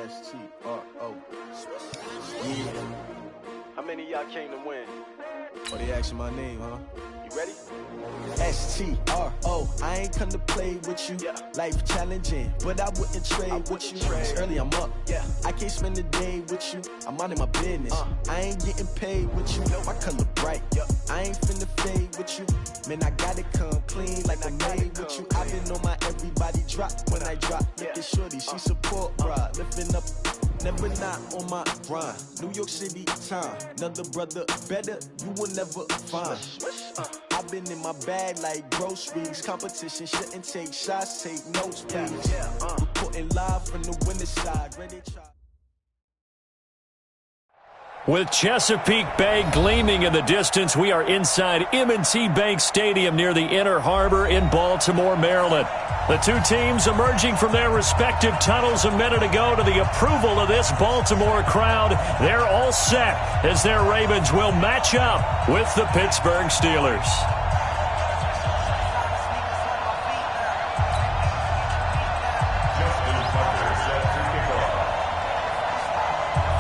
S-T-R-O. Yeah. How many of y'all came to win? Oh, they asking my name, huh? You ready? S-T-R-O. I ain't come to play with you. Yeah. Life challenging, but I wouldn't trade with you. It's early, I'm up. Yeah. I can't spend the day with you. I'm minding my business. I ain't getting paid with you. My color bright. I ain't finna fade with you. Man, I gotta come clean like I made with you. I've been on my everybody drop when I drop. Look at shorty, she support, bruh. Lifting up, never not on my grind. New York City time, another brother better, you will never find. I've been in my bag like groceries. Competition shouldn't take shots, take notes, please. Reporting live from the winner's side. Ready to try. With Chesapeake Bay gleaming in the distance, we are inside M&T Bank Stadium near the Inner Harbor in Baltimore, Maryland. The two teams emerging from their respective tunnels a minute ago to the approval of this Baltimore crowd. They're all set as their Ravens will match up with the Pittsburgh Steelers.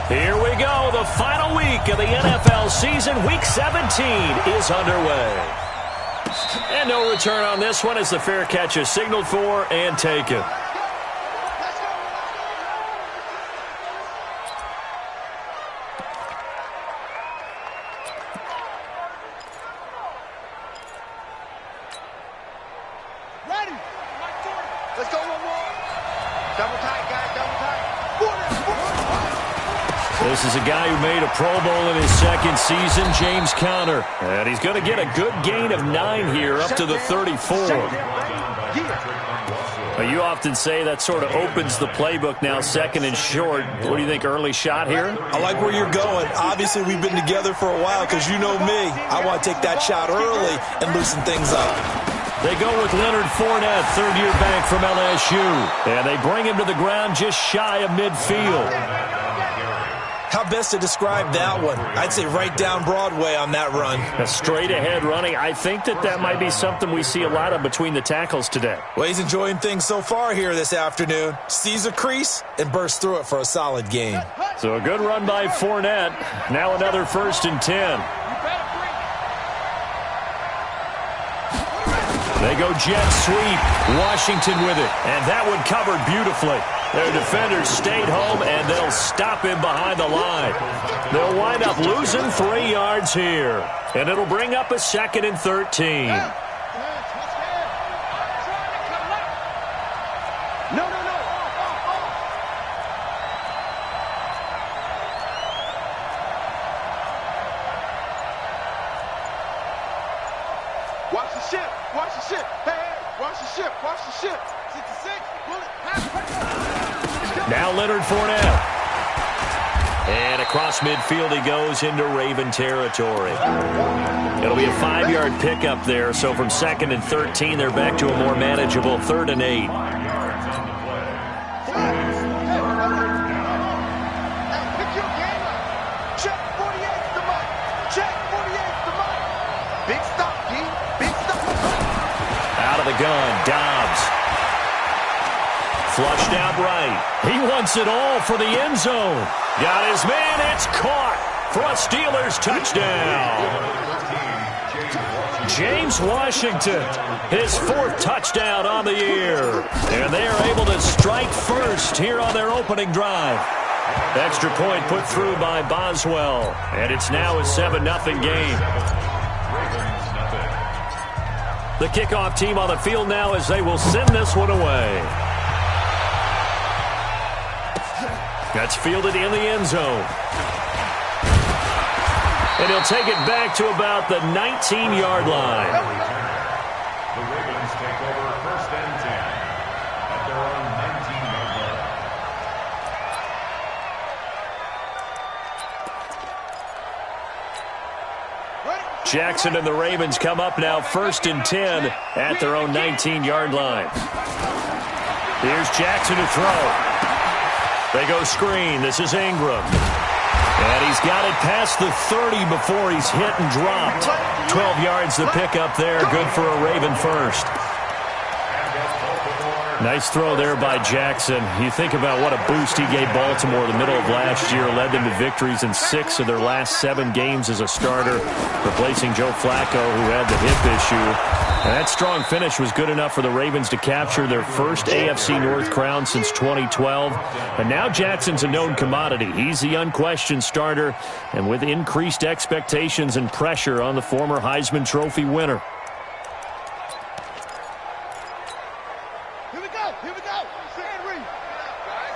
Here we go. The final week of the NFL season. Week 17 is underway. And no return on this one as the fair catch is signaled for and taken. Ready? Let's go one more. Double tight, guys. Double tight. This is a guy who made a Pro Bowl in his second season, James Conner. And he's going to get a good gain of 9 here, up to the 34. You often say that sort of opens the playbook now, second and short. What do you think, early shot here? I like where you're going. Obviously, we've been together for a while because you know me. I want to take that shot early and loosen things up. They go with Leonard Fournette, third-year back from LSU. And they bring him to the ground just shy of midfield. How best to describe that one? I'd say right down Broadway on that run. A straight-ahead running. I think that might be something we see a lot of between the tackles today. Well, he's enjoying things so far here this afternoon. Sees a crease and bursts through it for a solid gain. So a good run by Fournette. Now another 1st and 10. They go jet sweep. Washington with it. And that one covered beautifully. Their defenders stayed home, and they'll stop him behind the line. They'll wind up losing 3 yards here. And it'll bring up a 2nd and 13. Watch the ship. Watch the ship. Hey, watch the ship. Watch the ship. 66. Now Leonard Fournette. And across midfield he goes into Raven territory. It'll be a 5-yard pickup there. So from 2nd and 13, they're back to a more manageable 3rd and 8. Check 48's the money. Check 48's the money. Big stop, D. Big stop. Out of the gun, Dobbs. Flushed out right. He wants it all for the end zone. Got his man. It's caught for a Steelers touchdown. James Washington, his 4th touchdown on the year. And they are able to strike first here on their opening drive. Extra point put through by Boswell. And it's now a 7-0 game. The kickoff team on the field now as they will send this one away. That's fielded in the end zone. And he'll take it back to about the 19-yard line. The Ravens take over 1st and 10 at their own 19-yard line. Jackson and the Ravens come up now 1st and 10 at their own 19-yard line. Here's Jackson to throw. They go screen. This is Ingram. And he's got it past the 30 before he's hit and dropped. 12 yards the pickup there. Good for a Raven first. And that's Baltimore Nice throw there by Jackson. You think about what a boost he gave Baltimore in the middle of last year, led them to victories in 6 of their last 7 games as a starter, replacing Joe Flacco, who had the hip issue. And that strong finish was good enough for the Ravens to capture their first AFC North crown since 2012. And now Jackson's a known commodity. He's the unquestioned starter, and with increased expectations and pressure on the former Heisman Trophy winner. Here we go. Here we go. Henry.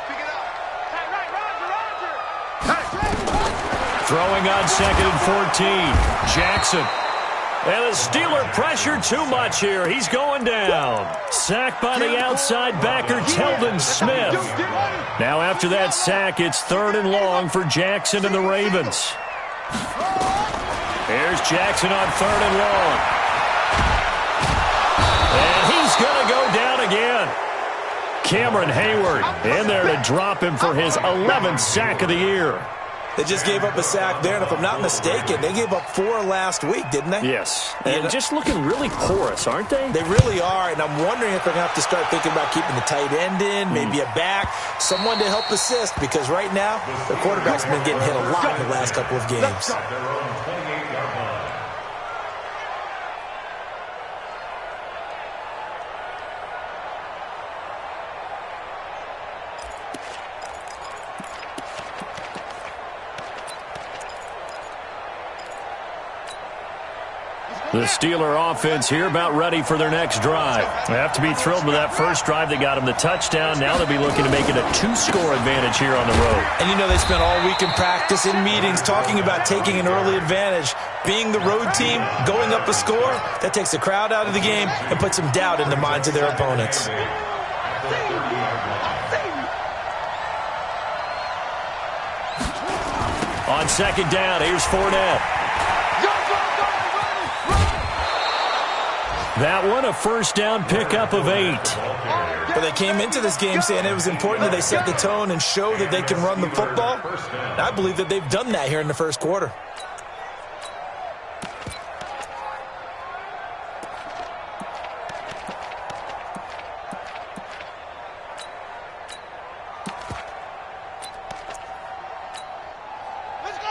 Pick it up. Hey, Roger. Throwing on 2nd and 14. Jackson. And the Steeler pressure too much here. He's going down. Sacked by the outside backer, Telvin Smith. Now after that sack, it's 3rd and long for Jackson and the Ravens. Here's Jackson on 3rd and long. And he's going to go down again. Cameron Hayward in there to drop him for his 11th sack of the year. They just gave up a sack there, and if I'm not mistaken, they gave up 4 last week, didn't they? Yes. And just looking really porous, aren't they? They really are, and I'm wondering if they're going to have to start thinking about keeping the tight end in, maybe a back, someone to help assist, because right now, the quarterback's been getting hit a lot in the last couple of games. The Steeler offense here about ready for their next drive. They have to be thrilled with that first drive that got them the touchdown. Now they'll be looking to make it a 2-score advantage here on the road. And you know they spent all week in practice, in meetings, talking about taking an early advantage. Being the road team, going up a score, that takes the crowd out of the game and puts some doubt in the minds of their opponents. On 2nd down, here's Fournette. That one, a first down pickup of 8. But they came into this game saying it was important that they set the tone and show that they can run the football. And I believe that they've done that here in the first quarter.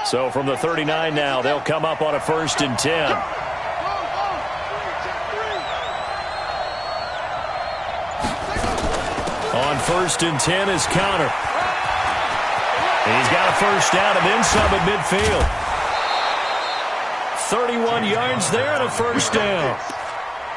So from the 39 now, they'll come up on a 1st and 10. On 1st and 10 is Connor. He's got a first down and then some at midfield. 31 yards there and a first down.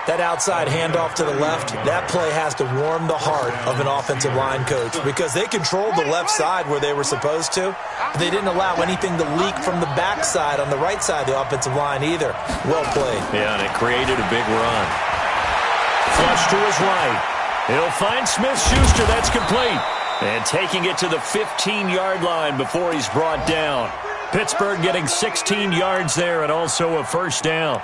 That outside handoff to the left, that play has to warm the heart of an offensive line coach because they controlled the left side where they were supposed to. But they didn't allow anything to leak from the backside on the right side of the offensive line either. Well played. Yeah, and it created a big run. Flush to his right. He'll find Smith-Schuster. That's complete. And taking it to the 15-yard line before he's brought down. Pittsburgh getting 16 yards there and also a first down.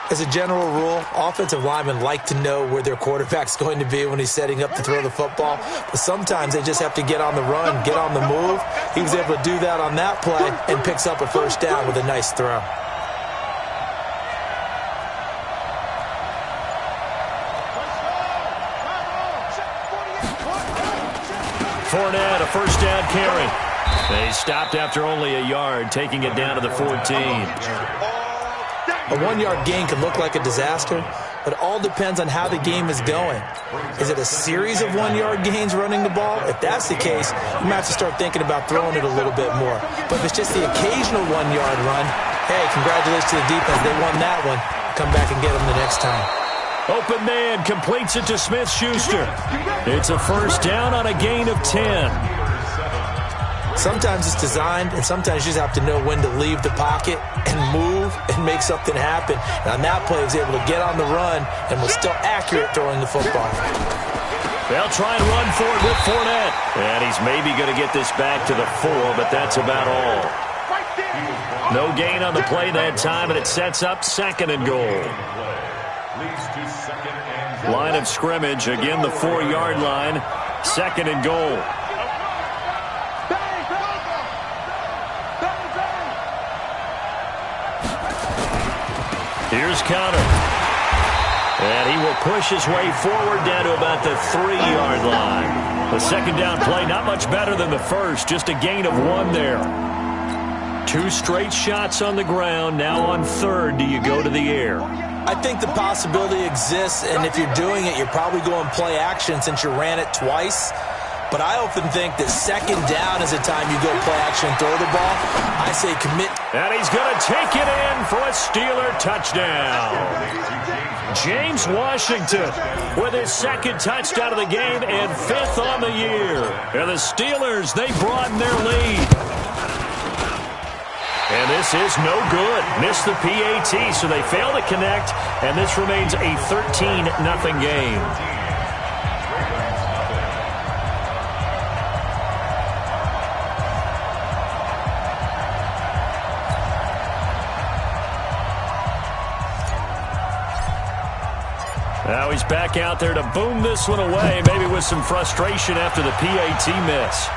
As a general rule, offensive linemen like to know where their quarterback's going to be when he's setting up to throw the football. But sometimes they just have to get on the run, get on the move. He was able to do that on that play and picks up a first down with a nice throw. Fournette, a first down carry. They stopped after only a yard, taking it down to the 14. A 1-yard gain can look like a disaster, but it all depends on how the game is going. Is it a series of 1-yard gains running the ball? If that's the case, you might have to start thinking about throwing it a little bit more. But if it's just the occasional 1-yard run, hey, congratulations to the defense. They won that one. Come back and get them the next time. Open man completes it to Smith-Schuster. It's a first down on a gain of 10. Sometimes it's designed, and sometimes you just have to know when to leave the pocket and move and make something happen. And on that play, he was able to get on the run and was still accurate throwing the football. They'll try and run for it with Fournette. And he's maybe going to get this back to the 4, but that's about all. No gain on the play that time, and it sets up 2nd and goal. Line of scrimmage, again the 4-yard line, 2nd and goal. Here's Connor. And he will push his way forward down to about the 3-yard line. The second down play, not much better than the first, just a gain of 1 there. 2 straight shots on the ground. Now on third, do you go to the air? I think the possibility exists, and if you're doing it, you're probably going play action since you ran it twice. But I often think that second down is the time you go play action and throw the ball. I say commit. And he's going to take it in for a Steeler touchdown. James Washington with his second touchdown of the game and 5th on the year. And the Steelers, they broaden their lead. And this is no good. Missed the PAT, so they fail to connect, and this remains a 13-0 game. Now he's back out there to boom this one away, maybe with some frustration after the PAT miss.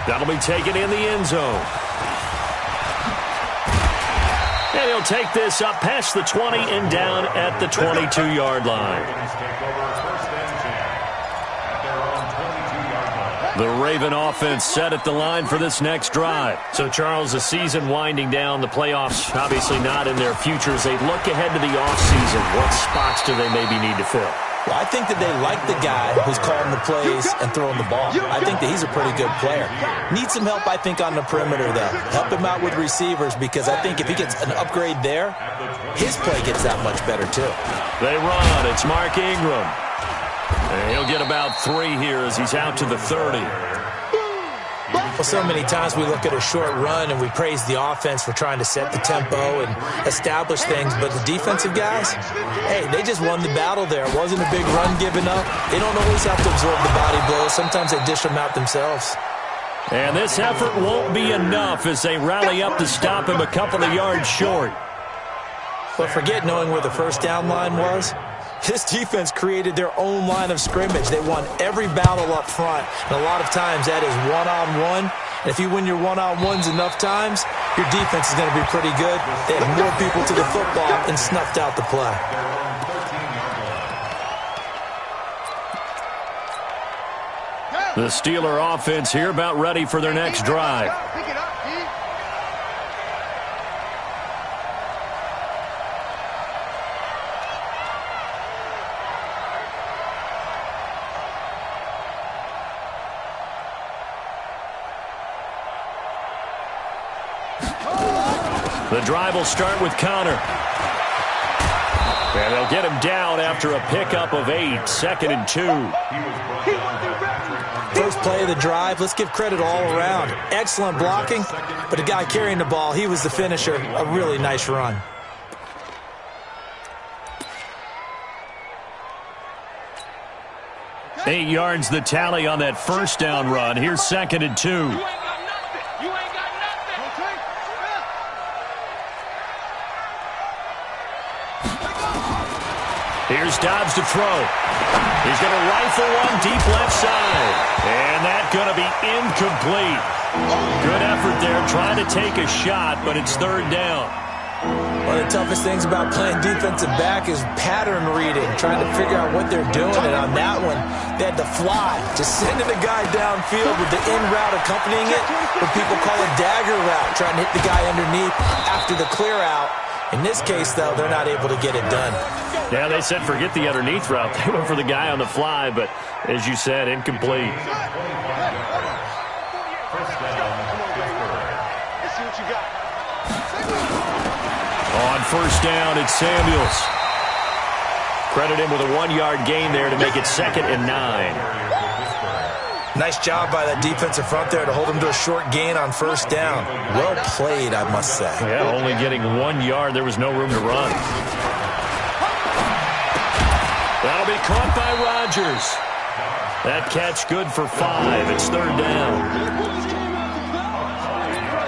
That'll be taken in the end zone. And he'll take this up past the 20 and down at the 22-yard line. The Raven offense set at the line for this next drive. So, Charles, the season winding down, the playoffs obviously not in their future. As they look ahead to the offseason, what spots do they maybe need to fill? Well, I think that they like the guy who's calling the plays and throwing the ball. I think that he's a pretty good player. Needs some help, I think, on the perimeter, though. Help him out with receivers, because I think if he gets an upgrade there, his play gets that much better, too. They run. It's Mark Ingram. And he'll get about 3 here as he's out to the 30. Well, so many times we look at a short run and we praise the offense for trying to set the tempo and establish things, but the defensive guys, hey, they just won the battle there. It wasn't a big run given up. They don't always have to absorb the body blows. Sometimes they dish them out themselves. And this effort won't be enough as they rally up to stop him a couple of yards short. But forget knowing where the first down line was. This defense created their own line of scrimmage. They won every battle up front, and a lot of times that is one-on-one. And if you win your one-on-ones enough times, your defense is going to be pretty good. They had more people to the football and snuffed out the play. The Steeler offense here about ready for their next drive. The drive will start with Connor. And they'll get him down after a pickup of 8, 2nd and 2. First play of the drive, let's give credit all around. Excellent blocking, but the guy carrying the ball, he was the finisher. A really nice run. Eight yards the tally on that first down run. Here's 2nd and 2. Here's Dobbs to throw. He's going to rifle one deep left side. And that's going to be incomplete. Good effort there trying to take a shot, but it's 3rd down. One of the toughest things about playing defensive back is pattern reading, trying to figure out what they're doing. And on that one, they had to fly, just sending the guy downfield with the in route accompanying it, what people call a dagger route, trying to hit the guy underneath after the clear out. In this case, though, they're not able to get it done. Yeah, they said forget the underneath route. They went for the guy on the fly, but as you said, incomplete. On first down, it's Samuels. Credit him with a 1-yard gain there to make it 2nd and 9. Nice job by that defensive front there to hold him to a short gain on first down. Well played, I must say. Yeah, only getting 1 yard. There was no room to run. That'll be caught by Rodgers. That catch good for 5. It's 3rd down.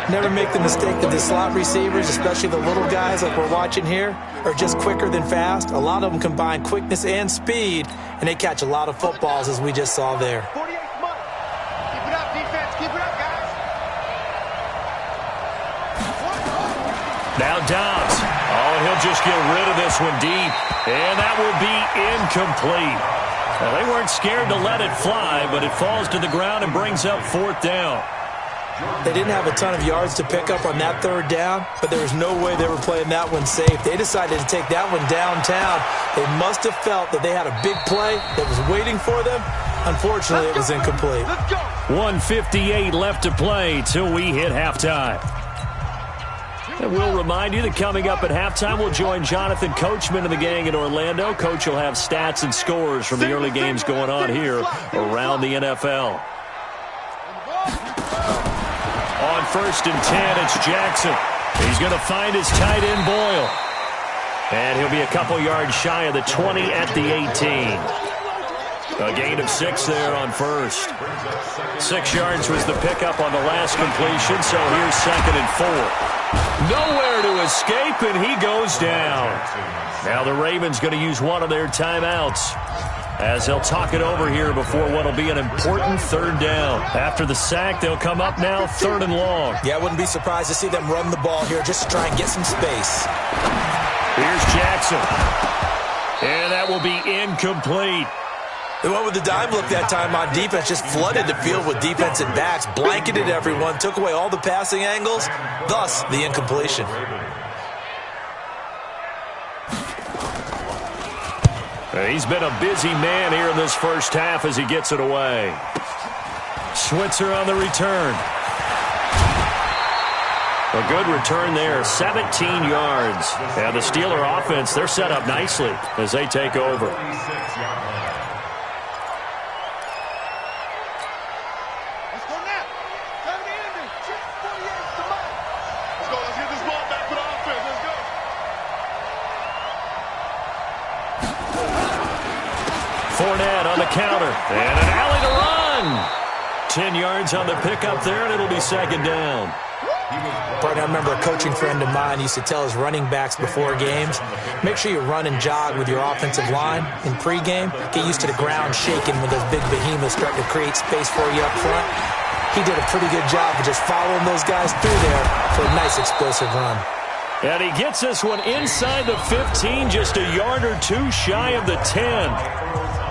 Never make the mistake that the slot receivers, especially the little guys like we're watching here, are just quicker than fast. A lot of them combine quickness and speed, and they catch a lot of footballs, as we just saw there. Now Dobbs. Oh, he'll they'll just get rid of this one deep. And that will be incomplete. Now, they weren't scared to let it fly, but it falls to the ground and brings up 4th down. They didn't have a ton of yards to pick up on that 3rd down, but there was no way they were playing that one safe. They decided to take that one downtown. They must have felt that they had a big play that was waiting for them. Unfortunately, it was incomplete. 1:58 left to play till we hit halftime. And we'll remind you that coming up at halftime, we'll join Jonathan Coachman and the gang in Orlando. Coach will have stats and scores from the early games going on here around the NFL. On 1st and 10, it's Jackson. He's going to find his tight end, Boyle. And he'll be a couple yards shy of the 20 at the 18. A gain of 6 there on 1st. 6 yards was the pickup on the last completion, so here's 2nd and 4. Nowhere to escape, and he goes down. Now the Ravens going to use one of their timeouts as they'll talk it over here before what will be an important 3rd down. After the sack, they'll come up now 3rd and long. Yeah, I wouldn't be surprised to see them run the ball here just to try and get some space. Here's Jackson. And that will be incomplete. They went with the dime look that time on defense, just flooded the field with defensive backs, blanketed everyone, took away all the passing angles, thus the incompletion. He's been a busy man here in this first half as he gets it away. Switzer on the return. A good return there, 17 yards. And the Steeler offense, they're set up nicely as they take over. Fournette on the counter, and an alley to run. 10 yards on the pickup there, and it'll be 2nd down. Partner, I remember a coaching friend of mine used to tell his running backs before games, make sure you run and jog with your offensive line in pregame. Get used to the ground shaking when those big behemoths start to create space for you up front. He did a pretty good job of just following those guys through there for a nice explosive run. And he gets this one inside the 15, just a yard or 2 shy of the 10.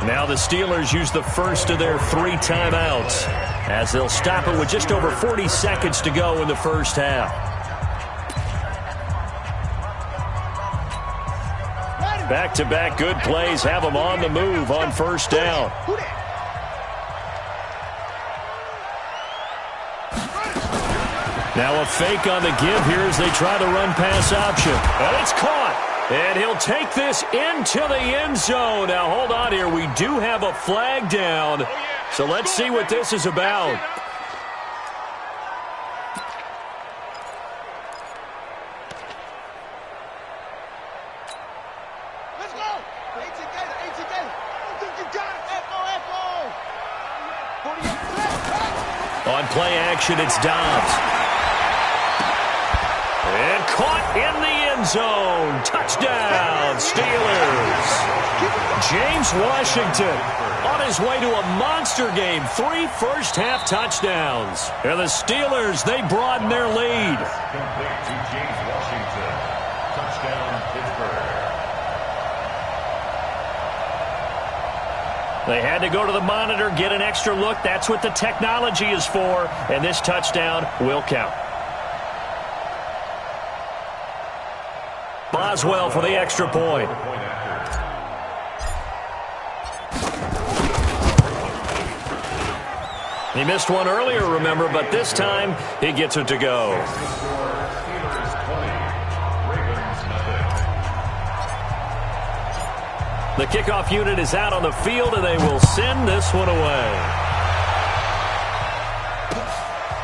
Now the Steelers use the first of their 3 timeouts as they'll stop it with just over 40 seconds to go in the first half. Back-to-back good plays have them on the move on 1st down. Now a fake on the give here as they try to run pass option. And it's caught. And he'll take this into the end zone. Now hold on here. We do have a flag down. So let's see what this is about. Let's go. 18 Gator, 18 Gator. I think you got it. On play action, it's Dobbs. And caught in the end zone. Touchdown, Steelers. James Washington on his way to a monster game. 3 first-half touchdowns. And the Steelers, they broaden their lead. Complete to James Washington. Touchdown, Pittsburgh. They had to go to the monitor, get an extra look. That's what the technology is for. And this touchdown will count. Boswell for the extra point. He missed one earlier, remember, but this time he gets it to go. The kickoff unit is out on the field, and they will send this one away.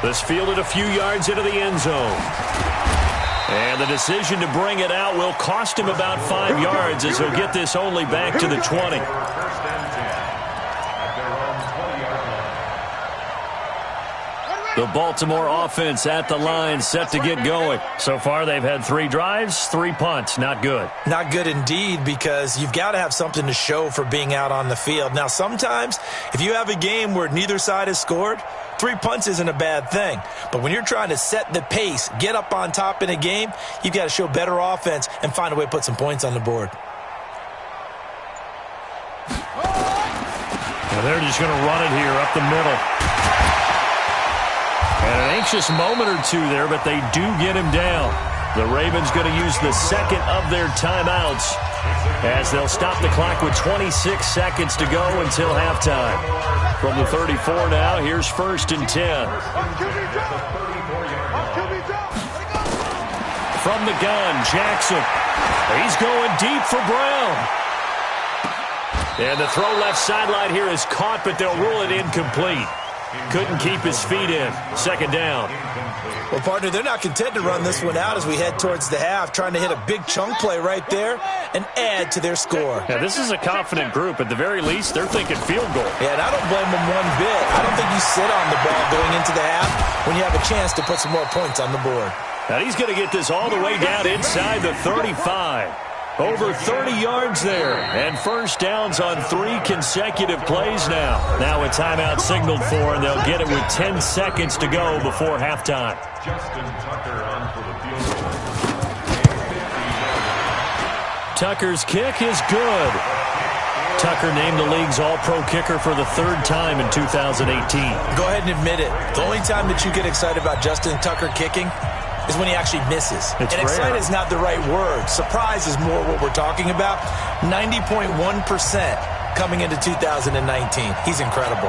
This fielded a few yards into the end zone. And the decision to bring it out will cost him about 5 yards as he'll get this only back to the 20. The Baltimore offense at the line, set to get going. So far, they've had 3 drives, 3 punts. Not good. Not good indeed, because you've got to have something to show for being out on the field. Now, sometimes, if you have a game where neither side has scored, 3 punts isn't a bad thing. But when you're trying to set the pace, get up on top in a game, you've got to show better offense and find a way to put some points on the board. And they're just going to run it here up the middle. And an anxious moment or two there, but they do get him down. The Ravens going to use the second of their timeouts as they'll stop the clock with 26 seconds to go until halftime. From the 34 now, here's 1st and 10. From the gun, Jackson. He's going deep for Brown. And the throw left sideline here is caught, but they'll rule it incomplete. Couldn't keep his feet in. 2nd down. Well, partner, they're not content to run this one out as we head towards the half, trying to hit a big chunk play right there and add to their score. Yeah, this is a confident group. At the very least, they're thinking field goal. Yeah, and I don't blame them one bit. I don't think you sit on the ball going into the half when you have a chance to put some more points on the board. Now he's going to get this all the way down inside the 35. Over 30 yards there, and 1st downs on 3 consecutive plays now. Now a timeout signaled for, and they'll get it with 10 seconds to go before halftime. Justin Tucker on for the field goal. Tucker's kick is good. Tucker named the league's all-pro kicker for the 3rd time in 2018. Go ahead and admit it. The only time that you get excited about Justin Tucker kicking is when he actually misses. It's and rare. excited is not the right word. Surprise is more what we're talking about. 90.1% coming into 2019. He's incredible.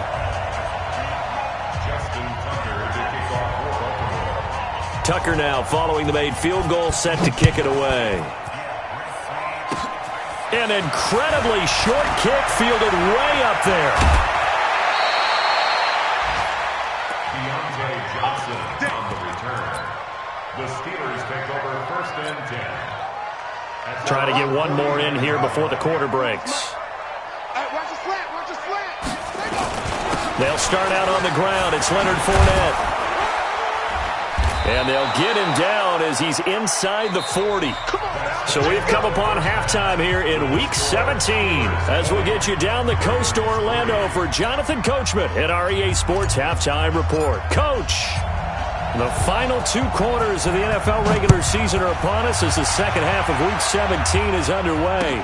Justin Tucker to kick off for Baltimore. Tucker now following the made field goal, set to kick it away. An incredibly short kick fielded way up there. Deontay Johnson on the return. The Steelers take over 1st and 10. Trying to get one more in here before the quarter breaks. They'll start out on the ground. It's Leonard Fournette. And they'll get him down as he's inside the 40. So we've come upon halftime here in Week 17 as we'll get you down the coast to Orlando for Jonathan Coachman at our EA Sports Halftime Report. Coach, the final 2 quarters of the NFL regular season are upon us as the second half of Week 17 is underway.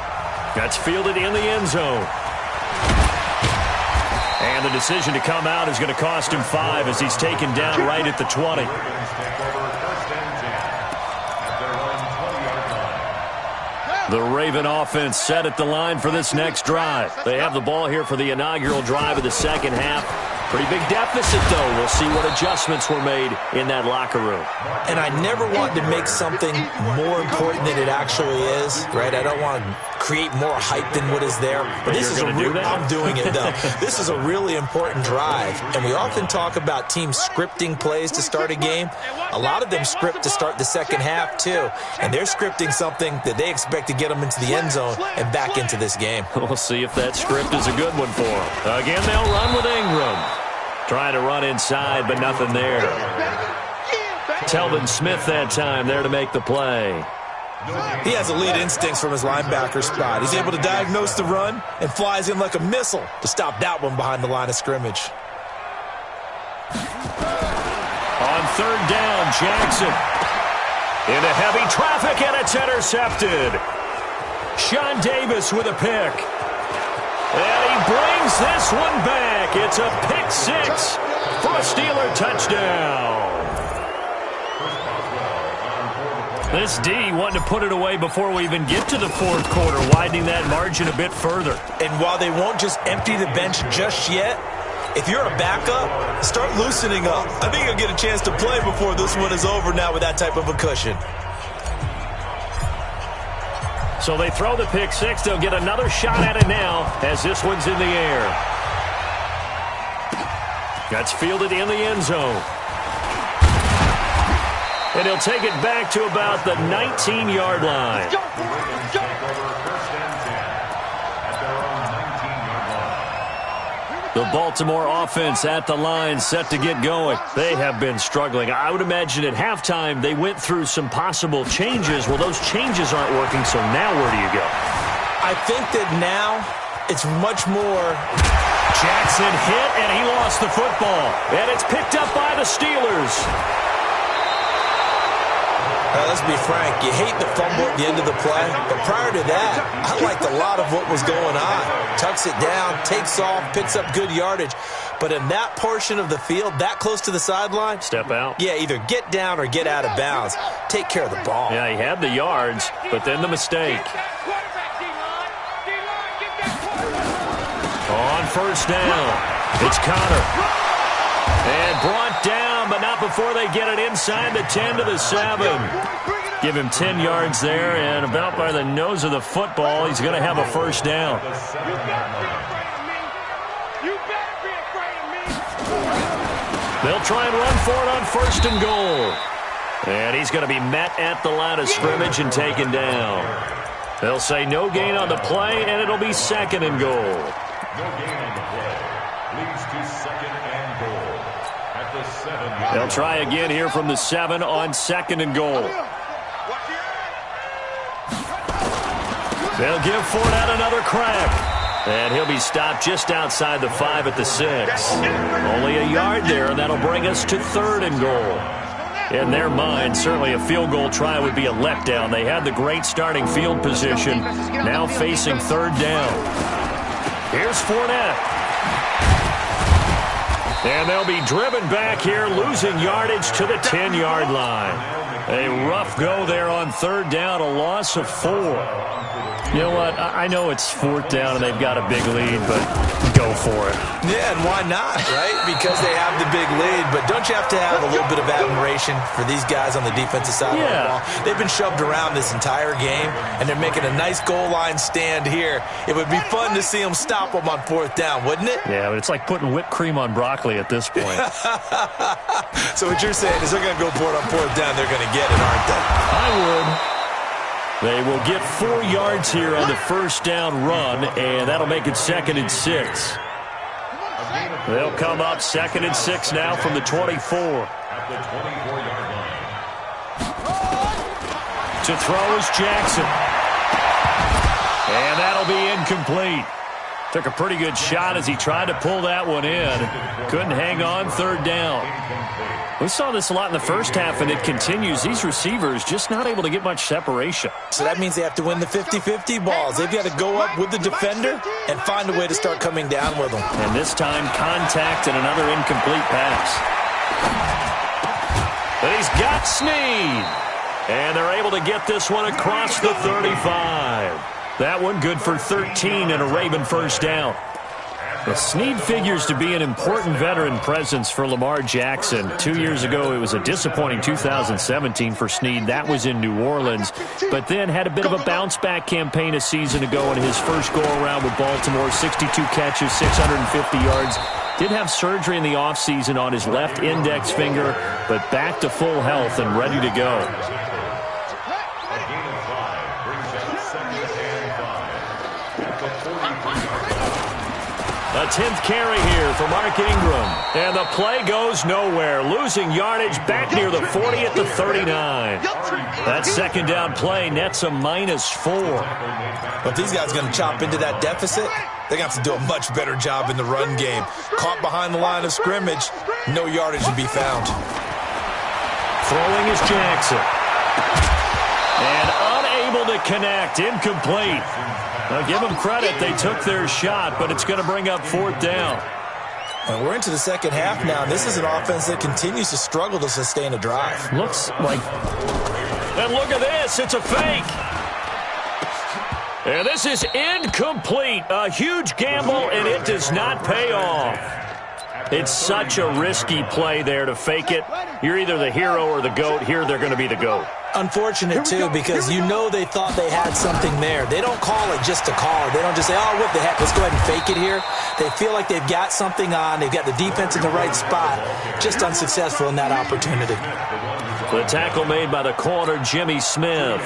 That's fielded in the end zone. And the decision to come out is going to cost him 5 as he's taken down right at the 20. The Raven offense set at the line for this next drive. They have the ball here for the inaugural drive of the second half. Pretty big deficit, though. We'll see what adjustments were made in that locker room. And I never want to make something more important than it actually is, right? I don't want to create more hype than what is there. But this is I'm doing it, though. This is a really important drive. And we often talk about teams scripting plays to start a game. A lot of them script to start the second half, too. And they're scripting something that they expect to get them into the end zone and back into this game. We'll see if that script is a good one for them. Again, they'll run with Ingram. Trying to run inside, but nothing there. Telvin Smith that time there to make the play. He has elite instincts from his linebacker spot. He's able to diagnose the run and flies in like a missile to stop that one behind the line of scrimmage. On 3rd down, Jackson. Into heavy traffic, and it's intercepted. Sean Davis with a pick. And he brings this one back. It's a pick 6 for a Steeler touchdown. This D wanting to put it away before we even get to the 4th quarter, widening that margin a bit further. And while they won't just empty the bench just yet, if you're a backup, start loosening up. I think you'll get a chance to play before this one is over now with that type of a cushion. So they throw the pick 6. They'll get another shot at it now as this one's in the air. That's fielded in the end zone. And he'll take it back to about the 19-yard line. The Baltimore offense at the line, set to get going. They have been struggling. I would imagine at halftime they went through some possible changes. Well, those changes aren't working, so now where do you go? I think that now it's much more... Jackson hit, and he lost the football. And it's picked up by the Steelers. Let's be frank, you hate the fumble at the end of the play, but prior to that, I liked a lot of what was going on. Tucks it down, takes off, picks up good yardage. But in that portion of the field, that close to the sideline, step out. Yeah, either get down or get out of bounds. Take care of the ball. Yeah, he had the yards, but then the mistake. On first down, it's Connor. And brought down, but not before they get it inside the 10 to the 7. Give him 10 yards there, and about by the nose of the football, he's going to have a first down. They'll try and run for it on first and goal. And he's going to be met at the line of scrimmage and taken down. They'll say no gain on the play, and it'll be second and goal. No gain on the play. Leads to second and goal. At the 7. They'll try again here from the 7 on second and goal. They'll give Fournette another crack. And he'll be stopped just outside the 5 at the 6. Only a yard there, and that'll bring us to third and goal. In their mind, certainly a field goal try would be a letdown. They had the great starting field position, now facing third down. Here's Fournette. And they'll be driven back here, losing yardage to the 10-yard line. A rough go there on third down, a loss of 4. You know what? I know it's fourth down and they've got a big lead, but go for it. Yeah, and why not, right? Because they have the big lead. But don't you have to have a little bit of admiration for these guys on the defensive side of the ball? They've been shoved around this entire game, and they're making a nice goal line stand here. It would be fun to see them stop them on fourth down, wouldn't it? Yeah, but it's like putting whipped cream on broccoli at this point. So what you're saying is they're going to go for it on fourth down. They're going to get it, aren't they? I would. They will get 4 yards here on the first down run, and that'll make it second and 6. They'll come up second and 6 now from the 24. At the 24-yard line. To throw is Jackson. And that'll be incomplete. Took a pretty good shot as he tried to pull that one in. Couldn't hang on third down. We saw this a lot in the first half, and it continues. These receivers just not able to get much separation. So that means they have to win the 50-50 balls. They've got to go up with the defender and find a way to start coming down with them. And this time, contact and another incomplete pass. But he's got Snead. And they're able to get this one across the 35. That one good for 13 and a Raven first down. Well, Snead figures to be an important veteran presence for Lamar Jackson. 2 years ago, it was a disappointing 2017 for Snead. That was in New Orleans. But then had a bit of a bounce-back campaign a season ago in his first go-around with Baltimore. 62 catches, 650 yards. Did have surgery in the offseason on his left index finger, but back to full health and ready to go. A 10th carry here for Mark Ingram. And the play goes nowhere. Losing yardage back near the 40 at the 39. That second down play nets a -4. But these guys are going to chop into that deficit. They're going to have to do a much better job in the run game. Caught behind the line of scrimmage. No yardage to be found. Throwing is Jackson. And unable to connect. Incomplete. Now, give them credit. They took their shot, but it's going to bring up fourth down. And we're into the second half now. This is an offense that continues to struggle to sustain a drive. Looks like... And look at this. It's a fake. And this is incomplete. A huge gamble, and it does not pay off. It's such a risky play there to fake it. You're either the hero or the GOAT. Here, they're going to be the GOAT. Unfortunate, too, because you know they thought they had something there. They don't call it just to call it. They don't just say, oh, what the heck, let's go ahead and fake it here. They feel like they've got something on. They've got the defense in the right spot. Just unsuccessful in that opportunity. The tackle made by the corner, Jimmy Smith.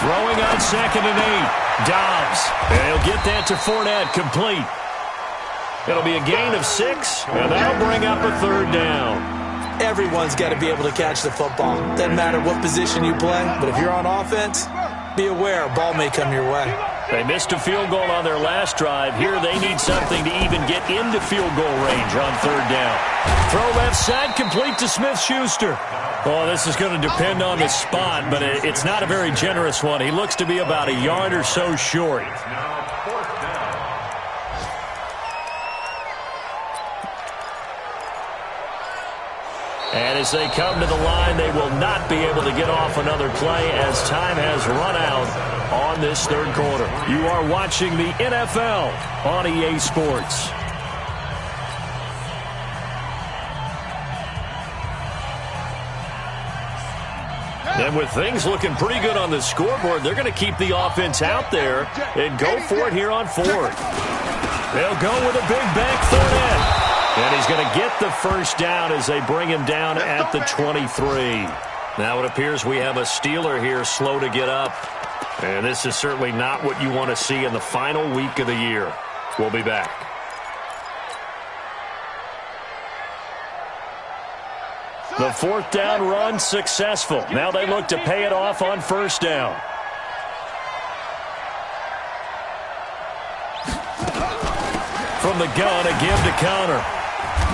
Throwing on 2nd and 8. Dobbs. And he'll get that to Fournette, complete. It'll be a gain of 6, and that'll bring up a 3rd down. Everyone's got to be able to catch the football. Doesn't matter what position you play, but if you're on offense, be aware a ball may come your way. They missed a field goal on their last drive. Here they need something to even get into field goal range on 3rd down. Throw left side, complete to Smith-Schuster. Oh, this is going to depend on the spot, but it's not a very generous one. He looks to be about a yard or so short. And as they come to the line, they will not be able to get off another play as time has run out on this 3rd quarter. You are watching the NFL on EA Sports. And with things looking pretty good on the scoreboard, they're going to keep the offense out there and go for it here on 4th. They'll go with a big bank Fournette. And he's going to get the 1st down as they bring him down at the 23. Now it appears we have a Steeler here slow to get up. And this is certainly not what you want to see in the final week of the year. We'll be back. The 4th down run successful. Now they look to pay it off on 1st down. From the gun, a give to Connor.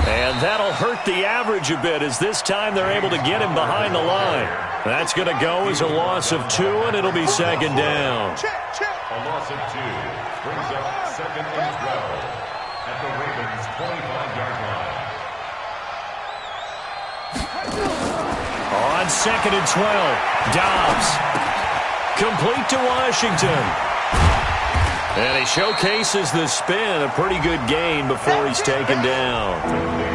And that'll hurt the average a bit as this time they're able to get him behind the line. That's going to go as a loss of 2, and it'll be 2nd down. A loss of 2 brings up 2nd and 12 at the Ravens' 25-yard line. On 2nd and 12, Dobbs. Complete to Washington. And he showcases the spin, a pretty good gain before he's taken down.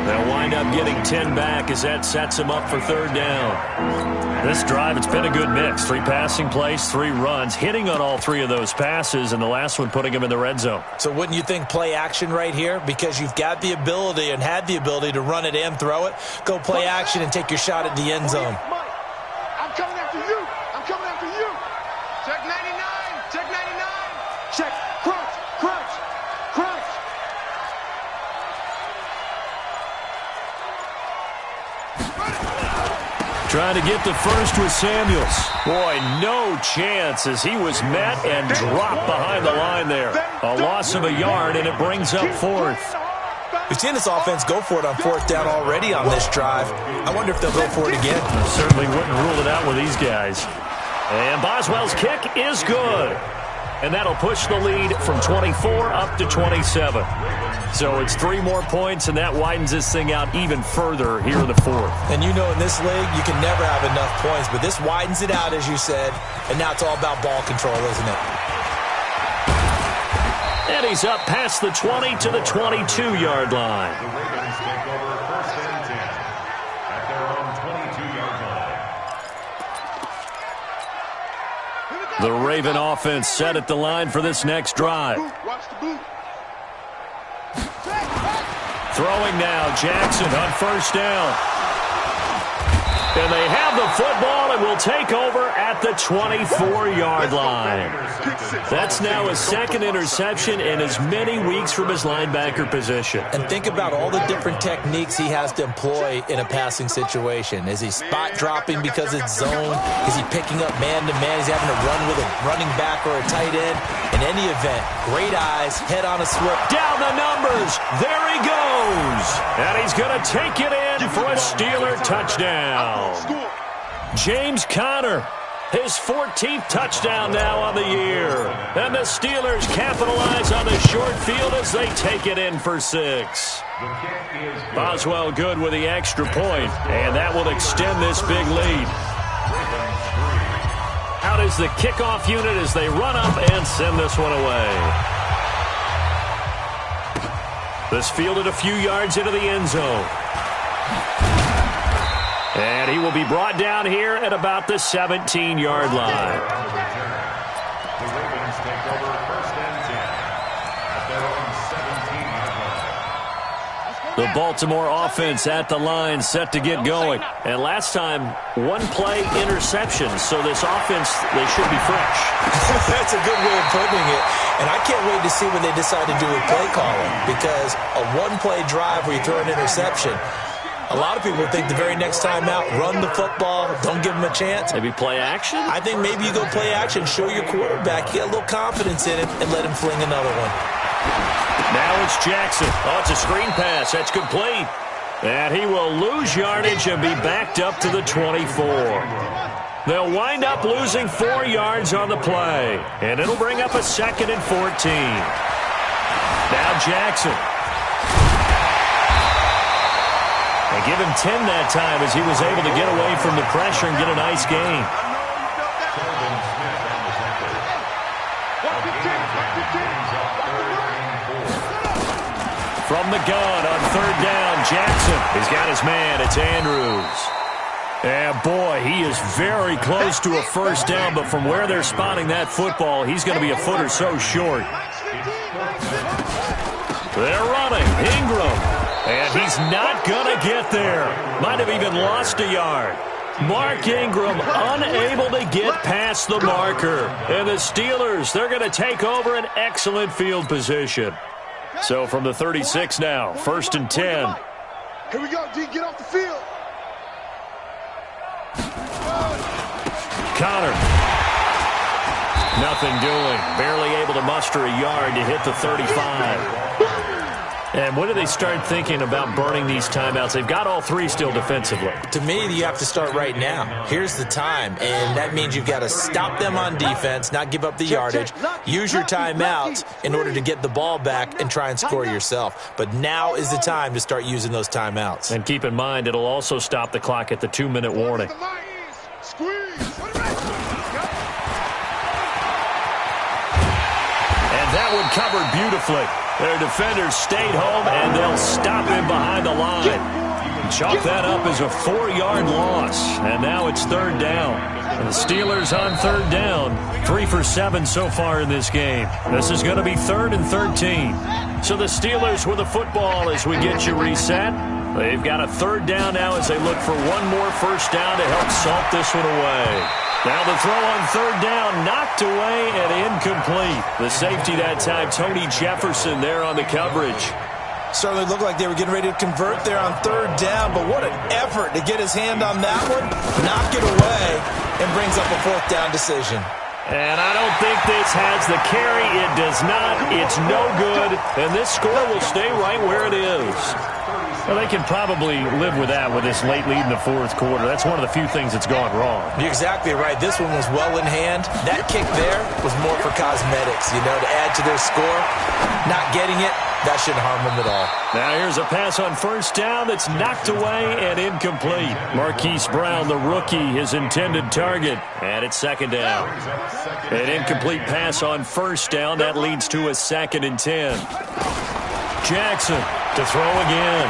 They'll wind up getting 10 back as that sets him up for 3rd down. This drive, it's been a good mix. 3 passing plays, 3 runs, hitting on all 3 of those passes, and the last one putting him in the red zone. So wouldn't you think play action right here? Because you've got the ability and had the ability to run it and throw it. Go play action and take your shot at the end zone. I'm coming after you. I'm coming after you. Check 99. Check 99. Check. Crunch. Crunch. Crunch. Trying to get the 1st with Samuels. Boy, no chance as he was met and dropped behind the line there. A loss of a yard, and it brings up 4th. We've seen this offense go for it on 4th down already on this drive. I wonder if they'll go for it again. Certainly wouldn't rule it out with these guys. And Boswell's kick is good. And that'll push the lead from 24 up to 27. So it's 3 more points, and that widens this thing out even further here in the 4th. And you know in this league, you can never have enough points, but this widens it out, as you said, and now it's all about ball control, isn't it? And he's up past the 20 to the 22-yard line. The Ravens take over 1st and 10 at their own 22-yard line. The Raven offense set at the line for this next drive. Watch the boot. Throwing now, Jackson on 1st down. And they have the football and will take over at the 24-yard line. That's now his 2nd interception in as many weeks from his linebacker position. And think about all the different techniques he has to employ in a passing situation. Is he spot dropping because it's zone? Is he picking up man-to-man? Is he having to run with a running back or a tight end? In any event, great eyes, head on a swivel. Down the numbers. There he goes. And he's going to take it in for a Steeler touchdown. James Conner, his 14th touchdown now on the year. And the Steelers capitalize on the short field as they take it in for 6. Boswell good with the extra point, and that will extend this big lead. Out is the kickoff unit as they run up and send this one away. This fielded a few yards into the end zone. And he will be brought down here at about the 17-yard line. The Ravens take over 1st and 10 at their own 17-yard line. The Baltimore offense at the line, set to get going. And last time, one-play interception, so this offense, they should be fresh. That's a good way of putting it. And I can't wait to see what they decide to do with play calling, because a one-play drive where you throw an interception, a lot of people think the very next time out, run the football, don't give them a chance. Maybe play action? I think maybe you go play action, show your quarterback, get a little confidence in him, and let him fling another one. Now it's Jackson. Oh, it's a screen pass. That's complete. And he will lose yardage and be backed up to the 24. They'll wind up losing 4 yards on the play. And it'll bring up a 2nd and 14. Now Jackson. They give him 10 that time as he was able to get away from the pressure and get a nice gain. From the gun on 3rd down, Jackson. He's got his man. It's Andrews. And, boy, he is very close to a first down, but from where they're spotting that football, he's going to be a foot or so short. They're running. Ingram. And he's not going to get there. Might have even lost a yard. Mark Ingram unable to get past the marker. And the Steelers, they're going to take over an excellent field position. So from the 36 now, 1st and 10. Here we go, D. Get off the field. Connor. Nothing doing. Barely able to muster a yard to hit the 35. And when do they start thinking about burning these timeouts? They've got all 3 still defensively. To me, you have to start right now. Here's the time, and that means you've got to stop them on defense, not give up the yardage, use your timeouts in order to get the ball back and try and score yourself. But now is the time to start using those timeouts. And keep in mind, it'll also stop the clock at the 2-minute warning. And that one covered beautifully. Their defenders stayed home, and they'll stop him behind the line. Chalk that up as a 4-yard loss, and now it's 3rd down. And the Steelers on 3rd down, 3 for 7 so far in this game. This is going to be 3rd and 13. So the Steelers with the football as we get you reset. They've got a 3rd down now as they look for one more first down to help salt this one away. Now the throw on 3rd down, knocked away and incomplete. The safety that time, Tony Jefferson there on the coverage. Certainly looked like they were getting ready to convert there on 3rd down, but what an effort to get his hand on that one, knock it away, and brings up a 4th down decision. And I don't think this has the carry. It does not. It's no good. And this score will stay right where it is. Well, they can probably live with that with this late lead in the 4th quarter. That's one of the few things that's gone wrong. You're exactly right. This one was well in hand. That kick there was more for cosmetics, to add to their score. Not getting it, that shouldn't harm them at all. Now here's a pass on 1st down that's knocked away and incomplete. Marquise Brown, the rookie, his intended target. And it's 2nd down. An incomplete pass on 1st down. That leads to a 2nd and 10. Jackson to throw again.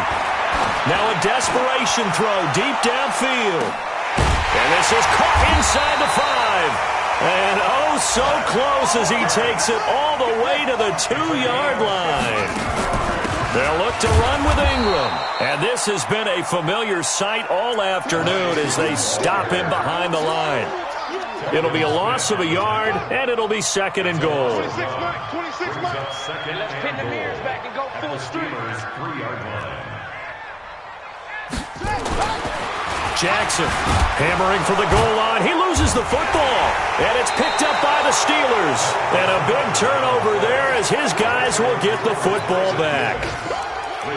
Now a desperation throw deep downfield. And this is caught inside the 5. And oh, so close as he takes it all the way to the 2-yard line. They'll look to run with Ingram. And this has been a familiar sight all afternoon as they stop him behind the line. It'll be a loss of a yard, and it'll be 2nd and goal. 26 months. Let's pin the mirrors back and go full street. Jackson hammering for the goal line. He loses the football, and it's picked up by the Steelers. And a big turnover there as his guys will get the football back.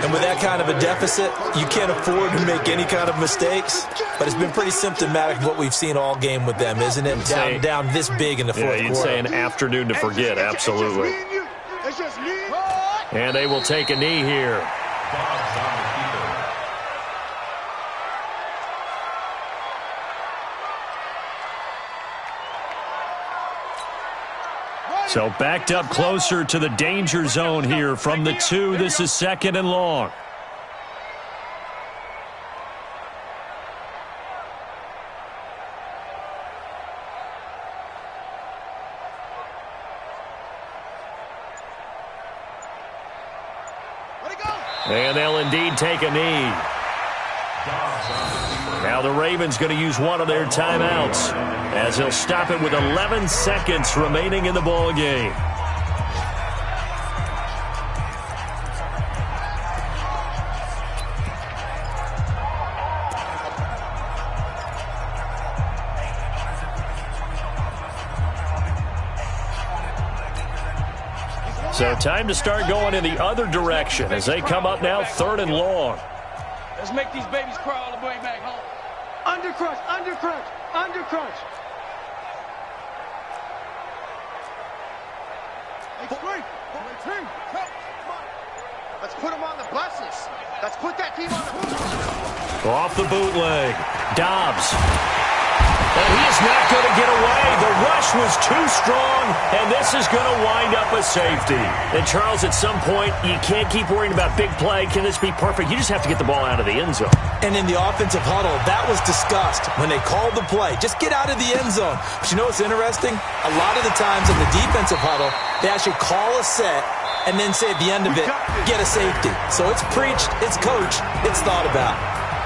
And with that kind of a deficit, you can't afford to make any kind of mistakes. But it's been pretty symptomatic of what we've seen all game with them, isn't it? Down this big in the 4th quarter. You'd say an afternoon to forget, absolutely. And they will take a knee here. So backed up closer to the danger zone here from the 2. This is 2nd and long. And they'll indeed take a knee. Now the Ravens going to use one of their timeouts as they'll stop it with 11 seconds remaining in the ball game. So time to start going in the other direction as they come up now 3rd and long. Let's make these babies cry all the way back home. Undercrush, undercrush, undercrush. Hey, strength. Team. Let's put them on the buses. Let's put that team on the... Off the bootleg. Dobbs. And he is not going to get away. The rush was too strong, and this is going to wind up a safety. And, Charles, at some point, you can't keep worrying about big play. Can this be perfect? You just have to get the ball out of the end zone. And in the offensive huddle, that was discussed when they called the play. Just get out of the end zone. But you know what's interesting? A lot of the times in the defensive huddle, they actually call a set and then say at the end of it, get a safety. So it's preached, it's coached, it's thought about.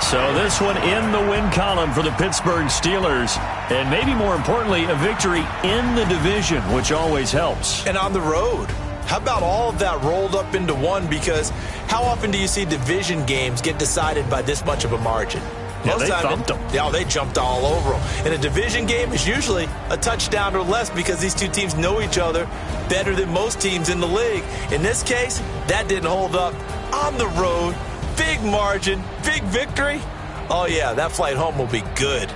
So this one in the win column for the Pittsburgh Steelers. And maybe more importantly, a victory in the division, which always helps. And on the road. How about all of that rolled up into one? Because how often do you see division games get decided by this much of a margin? Yeah, they thumped them. Yeah, they jumped all over them. And a division game is usually a touchdown or less because these two teams know each other better than most teams in the league. In this case, that didn't hold up. On the road, big margin, big victory. Oh, yeah, that flight home will be good.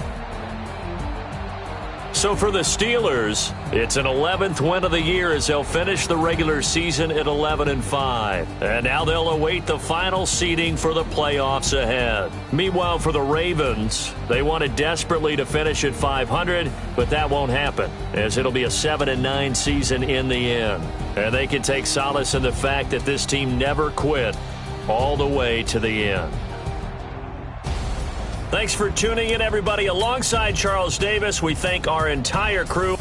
So for the Steelers, it's an 11th win of the year as they'll finish the regular season at 11-5. And now they'll await the final seeding for the playoffs ahead. Meanwhile, for the Ravens, they wanted desperately to finish at 500, but that won't happen as it'll be a 7-9 season in the end. And they can take solace in the fact that this team never quit all the way to the end. Thanks for tuning in, everybody. Alongside Charles Davis, we thank our entire crew.